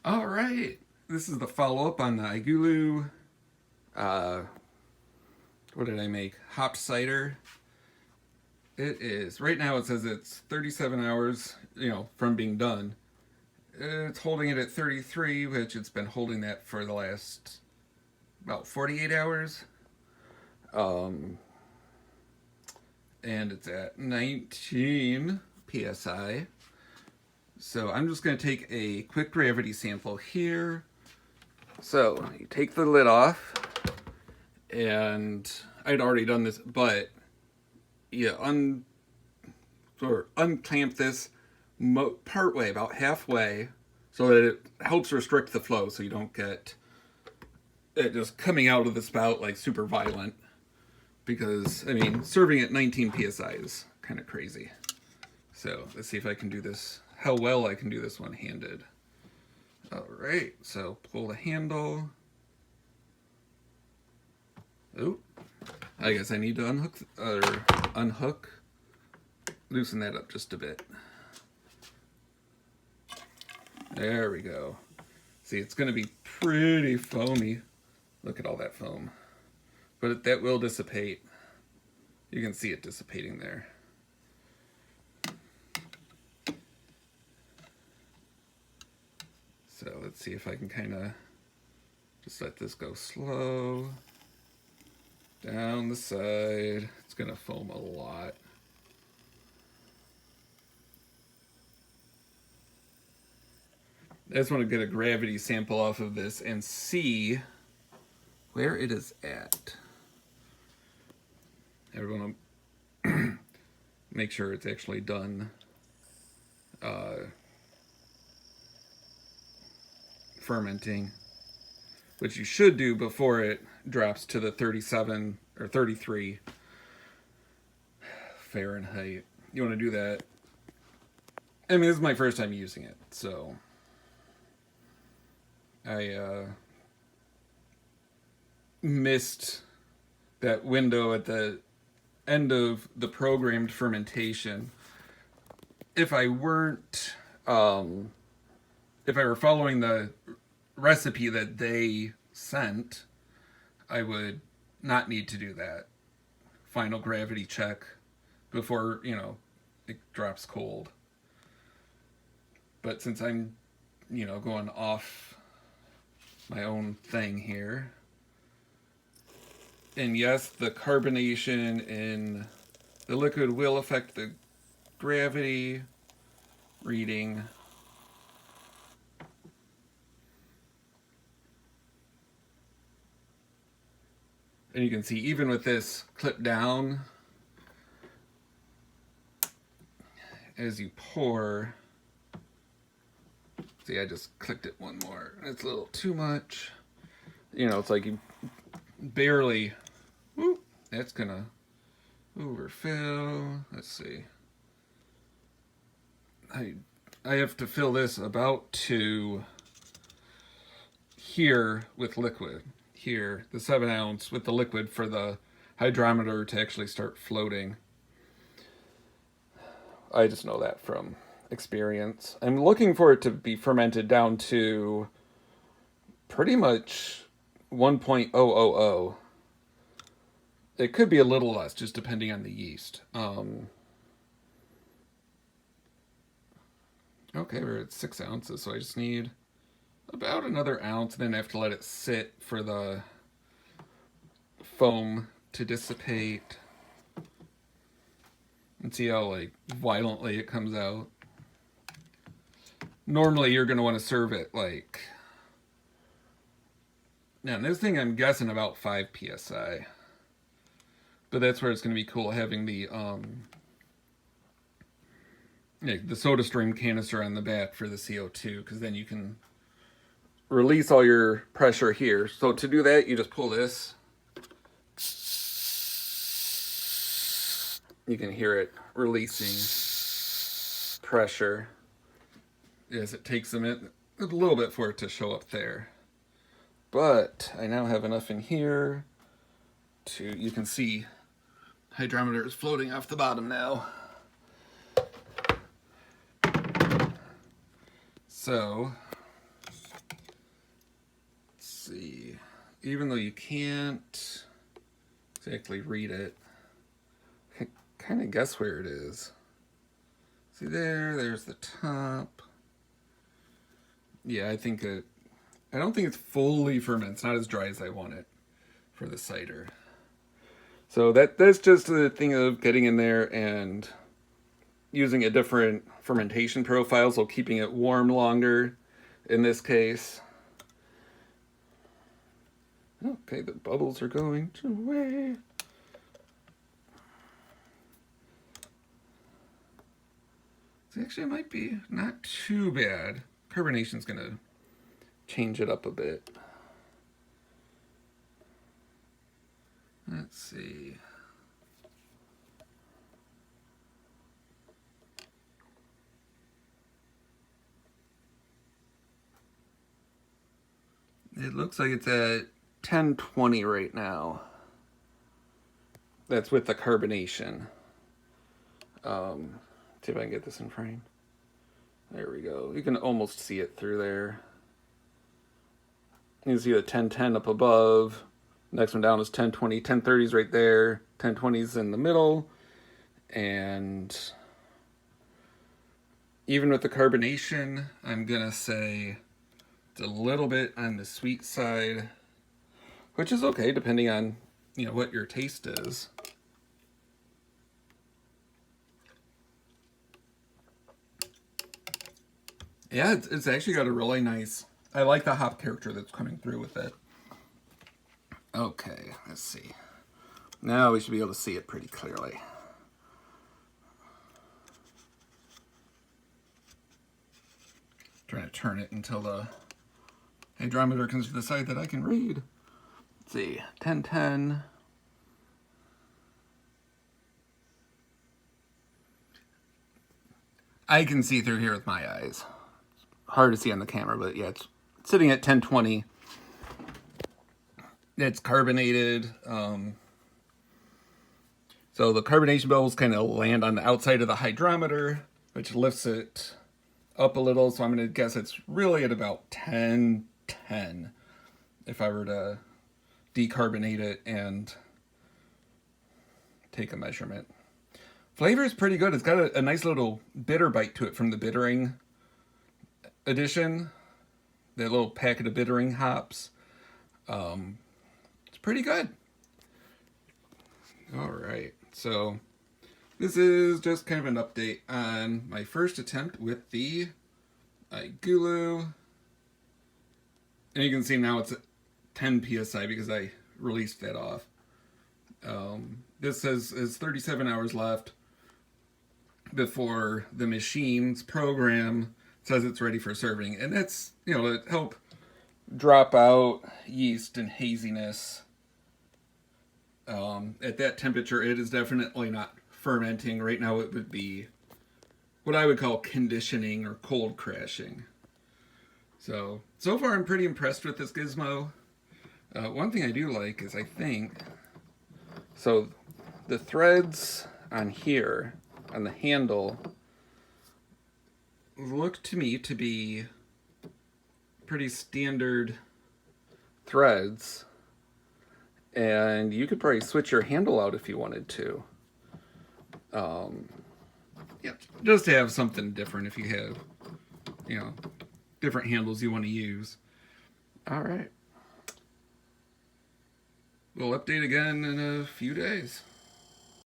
All right, this is the follow-up on the iGulu. Uh, what did I make? Hop cider. It is right now. It says it's 37 hours, from being done. It's holding it at 33, which it's been holding that for the last about 48 hours. Um, and it's at 19 psi. So I'm just going to take a quick gravity sample here. So you take the lid off, and I'd already done this, but you unclamp this part way, about halfway, so that it helps restrict the flow, so you don't get it just coming out of the spout like super violent. Because serving at 19 psi is kind of crazy. So let's see if I can do this. How well I can do this one-handed. All right, so pull the handle. Oh, I guess I need to unhook, loosen that up just a bit. There we go. See, it's going to be pretty foamy. Look at all that foam. But that will dissipate. You can see it dissipating there. So let's see if I can kind of just let this go slow. Down the side. It's going to foam a lot. I just want to get a gravity sample off of this and see where it is at. Everyone make sure it's actually done fermenting, which you should do before it drops to the 37 or 33 Fahrenheit. You want to do that. This is my first time using it, so I missed that window at the end of the programmed fermentation. If I were following the recipe that they sent, I would not need to do that final gravity check before, it drops cold. But since I'm, going off my own thing here, and yes, the carbonation in the liquid will affect the gravity reading. And you can see, even with this clip down, as you pour, see, I just clicked it one more. It's a little too much. It's like you barely, whoop, that's gonna overfill. Let's see. I have to fill this about to here with liquid. Here, the 7 ounce with the liquid for the hydrometer to actually start floating. I just know that from experience. I'm looking for it to be fermented down to pretty much 1.000. It could be a little less, just depending on the yeast. Okay, we're at 6 ounces, so I just need about another ounce, and then I have to let it sit for the foam to dissipate. And see how violently it comes out. Normally you're going to want to serve it now this thing I'm guessing about 5 psi. But that's where it's going to be cool having the soda stream canister on the back for the CO2, because then you can release all your pressure here. So to do that, you just pull this. You can hear it releasing pressure as it takes a little bit for it to show up there. But I now have enough in here you can see hydrometer is floating off the bottom now. So see. Even though you can't exactly read it, I kind of guess where it is. See there's the top. Yeah, I don't think it's fully fermented. It's not as dry as I want it for the cider. So that's just the thing of getting in there and using a different fermentation profile, so keeping it warm longer in this case. Okay, the bubbles are going away. So actually, it might be not too bad. Carbonation's going to change it up a bit. Let's see. It looks like it's at 1020 right now. That's with the carbonation. See if I can get this in frame. There we go. You can almost see it through there. You can see the 1010 up above. Next one down is 1020. 1030 is right there. 1020 is in the middle. And even with the carbonation, I'm going to say it's a little bit on the sweet side, which is okay depending on, what your taste is. Yeah, it's actually got a really nice, I like the hop character that's coming through with it. Okay, let's see. Now we should be able to see it pretty clearly. Trying to turn it until the hydrometer comes to the side that I can read. Let's see, 1010. I can see through here with my eyes. Hard to see on the camera, but yeah, it's sitting at 1020. It's carbonated. So the carbonation bubbles kind of land on the outside of the hydrometer, which lifts it up a little. So I'm going to guess it's really at about 1010 if I were to decarbonate it and take a measurement. Flavor is pretty good. It's got a nice little bitter bite to it from the bittering edition. That little packet of bittering hops. It's pretty good. All right. So this is just kind of an update on my first attempt with the iGulu. And you can see now it's at 10 psi because I released that off. This says is 37 hours left before the machine's program says it's ready for serving. And that's, to help drop out yeast and haziness. At that temperature, it is definitely not fermenting. Right now it would be what I would call conditioning or cold crashing. So far I'm pretty impressed with this gizmo. One thing I do like is so the threads on here, on the handle, look to me to be pretty standard threads. And you could probably switch your handle out if you wanted to. Just to have something different if you have, different handles you want to use. All right. We'll update again in a few days.